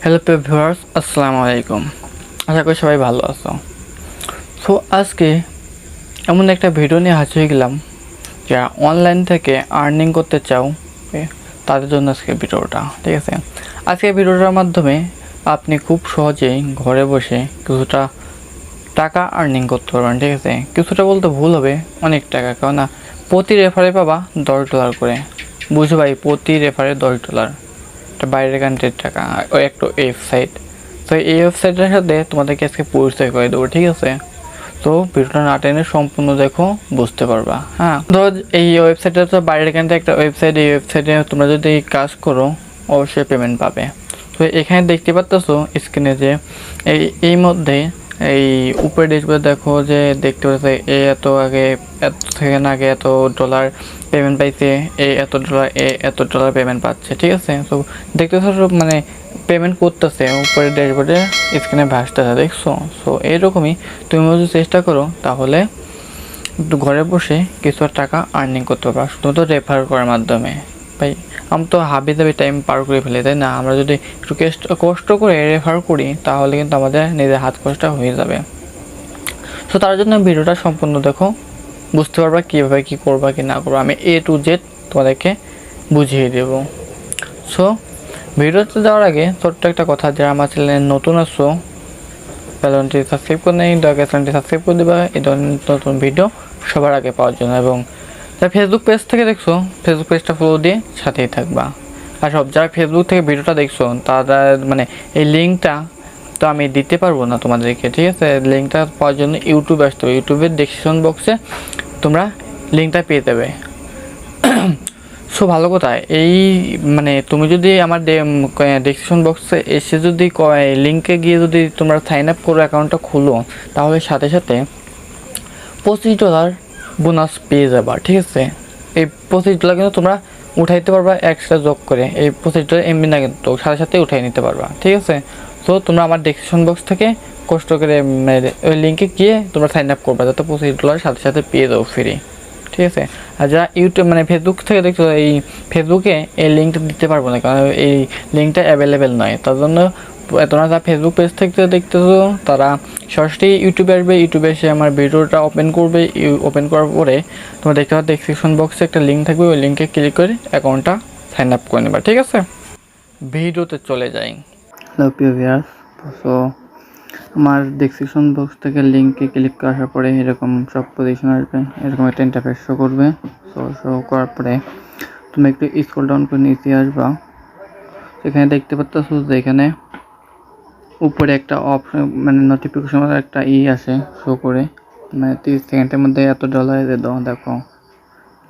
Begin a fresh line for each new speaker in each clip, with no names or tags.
Hello প্রিয় viewers, আসসালামু আলাইকুম। আশা করি সবাই ভালো আছো। সো আজকে এমন একটা ভিডিও নিয়ে হাজির হয়ে গেলাম, যারা অনলাইন থেকে আর্নিং করতে চাও তাদের জন্য আজকে ভিডিওটা। ঠিক আছে, আজকে ভিডিওটার মাধ্যমে আপনি খুব সহজেই ঘরে বসে কিছুটা টাকা আর্নিং করতে পারবেন। ঠিক আছে, কিছুটা বলতে ভুল হবে, অনেক টাকা। কেননা প্রতি রেফারে পাবা $10 করে। বুঝো ভাই, প্রতি রেফারে $10, এটা বাইরের কান্ট্রির টাকা। ওই একটা ওয়েবসাইট, তো এই ওয়েবসাইটের সাথে তোমাদেরকে আজকে পরিচয় করে দেবো। ঠিক আছে, তো ভিডিওটা না টেনে সম্পূর্ণ দেখো, বুঝতে পারবা। হ্যাঁ, ধরো এই ওয়েবসাইটটা তো বাইরের কান্ট্রি একটা ওয়েবসাইট। এই ওয়েবসাইটে তোমরা যদি কাজ করো অবশ্যই পেমেন্ট পাবে। তো এখানে দেখতে পাচ্ছ স্ক্রিনে যে এই মধ্যে এই উপরে ড্যাশবোর্ডে দেখো যে দেখতে পাচ্ছে এত আগে, এত সেকেন্ড আগে এত ডলার পেমেন্ট পাইছে, এত ডলার পেমেন্ট পাচ্ছে। ঠিক আছে, তো দেখতে পাচ্ছ মানে পেমেন্ট করতেছে উপরে ড্যাশবোর্ডে স্ক্রিনে ভাসতেছে, দেখছো? সো এইরকমই তুমি যদি চেষ্টা করো তাহলে ঘরে বসে কিছু টাকা আর্নিং করতে পারবা, শুধুমাত্র রেফার করার মাধ্যমে। ভাই, আমি তো হাবি জাবি টাইম পার করে ফেলি, তাই না? আমরা যদি একটু কষ্ট করে রেফার করি তাহলে কিন্তু আমাদের নিজের হাত খরচটা হয়ে যাবে। সো তার জন্য ভিডিওটা সম্পূর্ণ দেখো, বুঝতে পারবা কীভাবে কী করবা কি না করবা। আমি A to Z তোমাদেরকে বুঝিয়ে দেব। সো ভিডিওতে যাওয়ার আগে ছোট্ট একটা কথা, যারা আমার চ্যানেলে নতুন আসছো চ্যানেলটি সাবস্ক্রাইব করে নেই, দয়া করে চ্যানেলটি সাবস্ক্রাইব করে দেবা এই ধরনের নতুন ভিডিও সবার আগে পাওয়ার জন্য। এবং যারা ফেসবুক পেজ থেকে দেখছো, ফেসবুক পেজটা ফলো দিয়ে সাথেই থাকবা। আর যারা ফেসবুক থেকে ভিডিওটা দেখছো তারা মানে এই লিঙ্কটা তো আমি দিতে পারবো না তোমাদেরকে। ঠিক আছে, লিঙ্কটা পাওয়ার জন্য ইউটিউবে আসতে হবে। ইউটিউবের ডেসক্রিপশন বক্সে তোমরা লিঙ্কটা পেয়ে যাবে। সো ভালো কথা, এই মানে তুমি যদি আমার ডেসক্রিপশন বক্সে এসে যদি লিঙ্কে গিয়ে যদি তোমরা সাইন আপ করো, অ্যাকাউন্টটা খুলো, তাহলে সাথে সাথে $25 বোনাস পেয়ে যাবা। ঠিক আছে, এই $25 কিন্তু তোমরা উঠাইতে পারবা এক্সট্রা যোগ করে। এই $25 এমবি না, কিন্তু সাথে সাথে উঠাই নিতে পারবা। ঠিক আছে, তো তোমরা আমার ডেসক্রিপশন বক্স থেকে কষ্ট করে ওই লিঙ্কে গিয়ে তোমরা সাইন আপ করবা, যাতে $25 সাথে সাথে পেয়ে যাও ফ্রি। ঠিক আছে, আর যারা ইউটিউব মানে ফেসবুক থেকে দেখছো, এই ফেসবুকে এই লিঙ্কটা দিতে পারবো না, কারণ এই লিঙ্কটা অ্যাভেলেবেল নয়। তার জন্য তোমরা যারা ফেসবুক পেজ থেকে দেখতেছো তারা সরাসরি ইউটিউবে আসবে। ইউটিউবে এসে আমার ভিডিওটা ওপেন করবে। ওপেন করার পরে তোমরা দেখতে পাবে ডেসক্রিপশন বক্সে একটা লিঙ্ক থাকবে, ওই লিঙ্কে ক্লিক করে অ্যাকাউন্টটা সাইন আপ করে নেবা। ঠিক আছে, ভিডিওতে চলে যাই। হ্যালো প্রিয় ভিউয়ার্স, সো আমার ডেসক্রিপশন বক্স থেকে লিঙ্কে ক্লিক করার পরে এরকম সব পজিশন আসবে, এরকম একটা ইন্টারফেস শো করবে। শো করার পরে তুমি একটু স্ক্রল ডাউন করে নিচে আসবা। এখানে দেখতে পাচ্ছ যে এখানে উপরে একটা অপশন মানে নোটিফিকেশন একটা আসে শো করে, মানে 30 সেকেন্ডের মধ্যে এত ডলার দাও। দেখো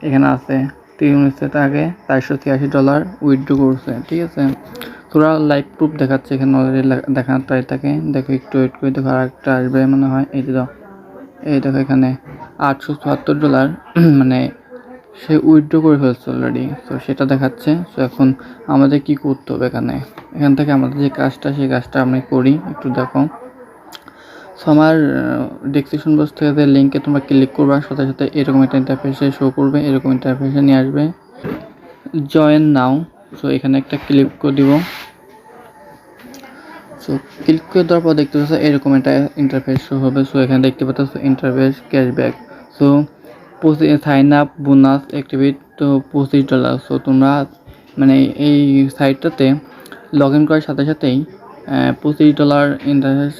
এখানে আছে 30 মিনিট আগে $483 উইথড্র করছে। ঠিক আছে, তোরা লাইভ প্রুফ দেখাচ্ছে এখানে অলরেডি দেখানোটাই থাকে। দেখো একটু ওয়েট করে দেখো, আর একটা আসবে মনে হয়। এই যে দাও, এই দেখো এখানে $874 মানে সে উইথড্র করে ফেলছে অলরেডি। তো সেটা দেখাচ্ছে। তো এখন আমাদের কি করতে হবে, এখান থেকে আমাদের যে কাজটা, সেই কাজটা আমি করি, একটু দেখো। সো আমার ডেসক্রিপশন বক্স থেকে লিঙ্কে তোমরা ক্লিক করবা, সাথে সাথে এরকম একটা ইন্টারফেসে শো করবে, এরকম ইন্টারফেসে নিয়ে আসবে। জয়েন নাও, সো এখানে একটা ক্লিক করে দিব। সো ক্লিক করে দেওয়ার পর দেখতে পাচ্ছ এরকম একটা ইন্টারফেস শো হবে। সো এখানে দেখতে পাচ্ছ interface cashback. So sign up bonus activate, তো $25। সো তোমরা মানে এই সাইটটাতে লগ ইন করার সাথে সাথেই $25 ইন্টারেস্ট,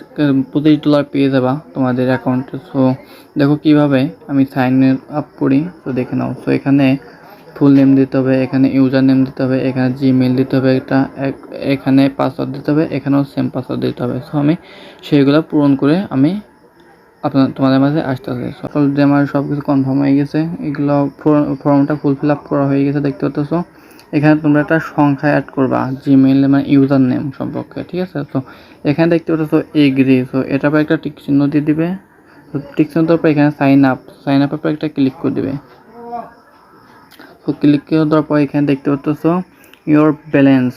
$25 পেয়ে যাবা তোমাদের অ্যাকাউন্টে। সো দেখো কীভাবে আমি সাইন আপ করি, তো দেখে নাও। সো এখানে ফুল নেম দিতে হবে, এখানে ইউজার নেম দিতে হবে, এখানে জিমেল দিতে হবে, এখানে পাসওয়ার্ড দিতে হবে, এখানেও সেম পাসওয়ার্ড দিতে হবে। সো আমি সেইগুলো পূরণ করে আমি তোমাদের মাঝে আসতেছে। সকল যে আমার সব কিছু কনফার্ম হয়ে গেছে, এগুলো ফর্মটা ফুল আপ করা হয়ে গেছে দেখতে পাচ্ছ। এখানে তোমরা একটা সংখ্যা অ্যাড করবা জিমেইল মানে ইউজার নেম সম্পর্কে। ঠিক আছে, তো এখানে দেখতে পাচ্ছ এগ্রি। সো এটার পর একটা টিক চিহ্ন দিয়ে দিবে। তো টিক চিহ্ন দেওয়ার পর এখানে সাইন আপের পর একটা ক্লিক করে দিবে। তো ক্লিক করে দেওয়ার পর এখানে দেখতে পাচ্ছ ইওর ব্যালেন্স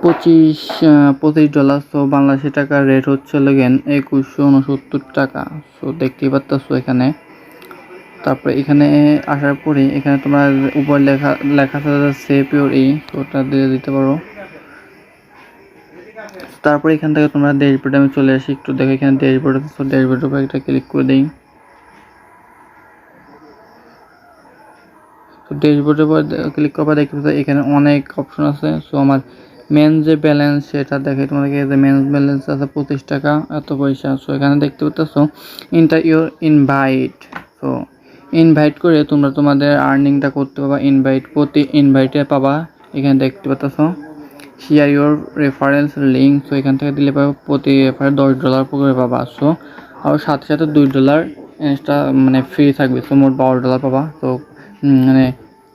$25। তো বাংলাদেশি টাকার রেট হচ্ছে লগেন $2169 সো দেখতেই পাচ্ছ এখানে। তারপরে এখানে আসার পরে এখানে তোমার উপর লেখা আছে সেভ ইউর তো ওটা দিয়ে দিতে পারো। তারপর এখান থেকে তোমরা ড্যাশবোর্ডে আমি চলে আসি, একটু দেখো এখানে ড্যাশবোর্ড আছে, তো ড্যাশবোর্ডের উপর একটা ক্লিক করে দিই। তো ড্যাশবোর্ডের উপর ক্লিক করার পর দেখতে পাচ্ছ এখানে অনেক অপশন আছে। সো আমার মেন যে ব্যালেন্স সেটা দেখে তোমাদেরকে, যে মেন ব্যালেন্স আছে 25 টাকা এত পয়সা। সো এখানে দেখতে পাচ্ছ inter your invite. So invite করে তোমরা তোমাদের আর্নিংটা করতে পারবা। ইনভাইট প্রতি ইনভাইটে পাবা, এখানে দেখতে পাচ্ছ share your reference link. So এখান থেকে দিলে পাবো প্রতি রেফারে $10 করে পাবা। সো আর সাথে সাথে $2 এক্সট্রা মানে ফ্রি থাকবে। সো মোট $12 পাবা। তো মানে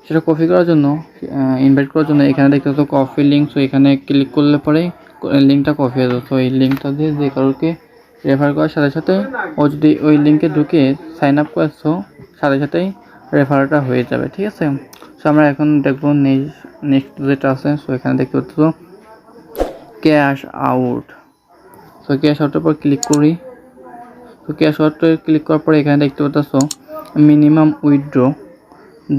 সেটা কপি করার জন্য, ইনভাইট করার জন্য এখানে দেখতে পাচ্ছ কপি লিঙ্ক। সো এখানে ক্লিক করলে পরে লিঙ্কটা কপি হয়ে যাবে। তো এই লিঙ্কটা দিয়ে যে কারোকে রেফার করার সাথে সাথে ও যদি ওই লিঙ্কে ঢুকে সাইন আপ করছো, সাথে সাথেই রেফারটা হয়ে যাবে, ঠিক আছে। সো আমরা এখন দেখবো নেক্সট যেটা আছে। সো এখানে দেখতে পাচ্ছ ক্যাশ আউট। সো ক্যাশ আউটের পর ক্লিক করি। তো ক্যাশ আউটে ক্লিক করার পরে এখানে দেখতে পাচ্ছ মিনিমাম উইথড্র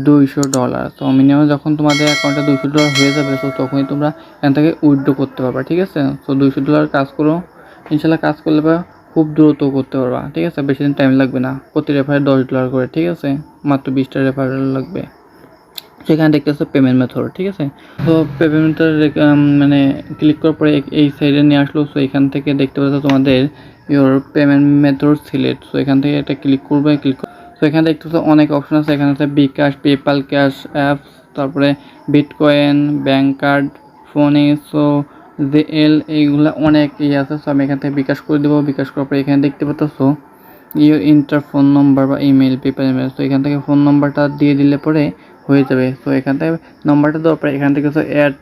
$200। তো মিনিমাম যখন তোমাদের অ্যাকাউন্টে $200 হয়ে যাবে, তো তখনই তোমরা এখান থেকে উইথড্র করতে পারবা, ঠিক আছে। তো $200 কাজ করো, ইনশাল্লাহ কাজ করলে বা খুব দ্রুত করতে পারবা, ঠিক আছে। বেশি দিন টাইম লাগবে না। প্রতি রেফারে $10 করে, ঠিক আছে। মাত্র 20টা রেফারেল লাগবে। সেখানে দেখতে পাচ্ছ পেমেন্ট মেথড, ঠিক আছে। তো পেমেন্ট মেথড মানে ক্লিক করার পরে এই সাইডে নিয়ে আসলো। সো এখান থেকে দেখতে পাচ্ছ তোমাদের your payment method select. So এখান থেকে এটা ক্লিক করবে। তো এখানে দেখতে পাচ্ছ অনেক অপশন আছে। এখানে আছে বিকাশ, পেপাল, ক্যাশ অ্যাপস, তারপরে বিটকয়েন, ব্যাঙ্ক কার্ড, ফোনে। সো জেএল, এইগুলো অনেক আছে। সো আমি এখান থেকে বিকাশ করে দেবো। বিকাশ করার পরে এখানে দেখতে পাচ্ছ ইওর ইন্টার ফোন নম্বর বা ইমেল, পেপাল ইমেল। তো এখান থেকে ফোন নম্বরটা দিয়ে দিলে পরে হয়ে যাবে। তো এখান থেকে নম্বরটা দেওয়ার পরে এখান থেকে অ্যাড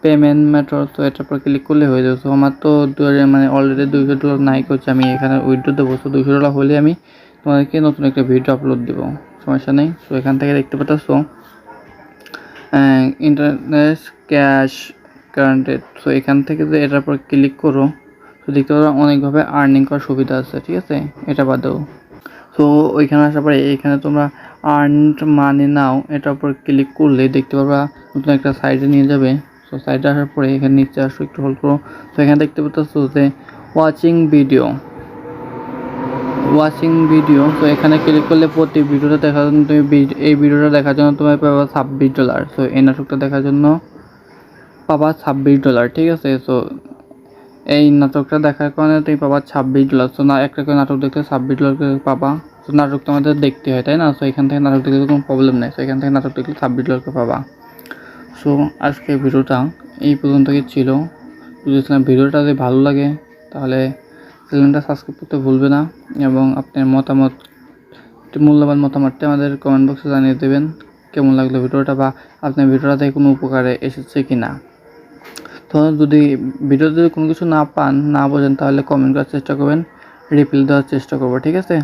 পেমেন্ট মেথড। তো এটার পর ক্লিক করলে হয়ে যাবে। তো আমার তো মানে অলরেডি $200 নাই করছে, আমি এখানে উইথড্র দেবো। তো $200 হলে আমি তোমাদেরকে নতুন একটা ভিডিও আপলোড দেবো, সমস্যা নেই। সো এখান থেকে দেখতে পাচ্ছ ইন্টারনেট ক্যাশ কারেন্টেড। সো এখান থেকে যে এটার পর ক্লিক করো, তো দেখতে পারো অনেকভাবে আর্নিং করার সুবিধা আছে, ঠিক আছে। এটা বাদেও তো ওইখানে আসার পরে এইখানে তোমরা আর্ন মানি নাও, এটার উপর ক্লিক করলে দেখতে পারবা নতুন একটা সাইডে নিয়ে যাবে। সো সাইডে আসার পরে এখানে নিচে আসো, একটু হোল্ড করো। তো এখানে দেখতে পাচ্ছ যে ওয়াচিং ভিডিও। তো এখানে ক্লিক করলে প্রতি ভিডিওটা দেখার জন্য তুমি এই ভিডিওটা দেখার জন্য তুমি পাবা $26। সো এই নাটকটা দেখার জন্য পাবা $26, ঠিক আছে। সো এই নাটকটা দেখার কারণে তুমি পাবা $26। তো না, একটা করে নাটক দেখতে $26 করে পাবা। তো নাটক তো আমাদের দেখতে হয়, তাই না। সো এখান থেকে নাটক দেখতে কোনো প্রবলেম নেই। সো এখান থেকে নাটক দেখলে $26 করে পাবা। সো আজকে ভিডিওটা এই পর্যন্তই ছিল। যদি ভিডিওটা যদি ভালো লাগে তাহলে চ্যানেলটা সাবস্ক্রাইব করতে ভুলবে না, এবং আপনার মূল্যবান মতামতটি আমাদের কমেন্ট বক্সে জানিয়ে দেবেন কেমন লাগলো ভিডিওটা, বা আপনার ভিডিওটা থেকে কোনো উপকারে এসেছে কি না। তো যদি ভিডিওতে কোনো কিছু না বোঝেন তাহলে কমেন্ট করার চেষ্টা করবেন, রিপ্লাই দেওয়ার চেষ্টা করবো, ঠিক আছে।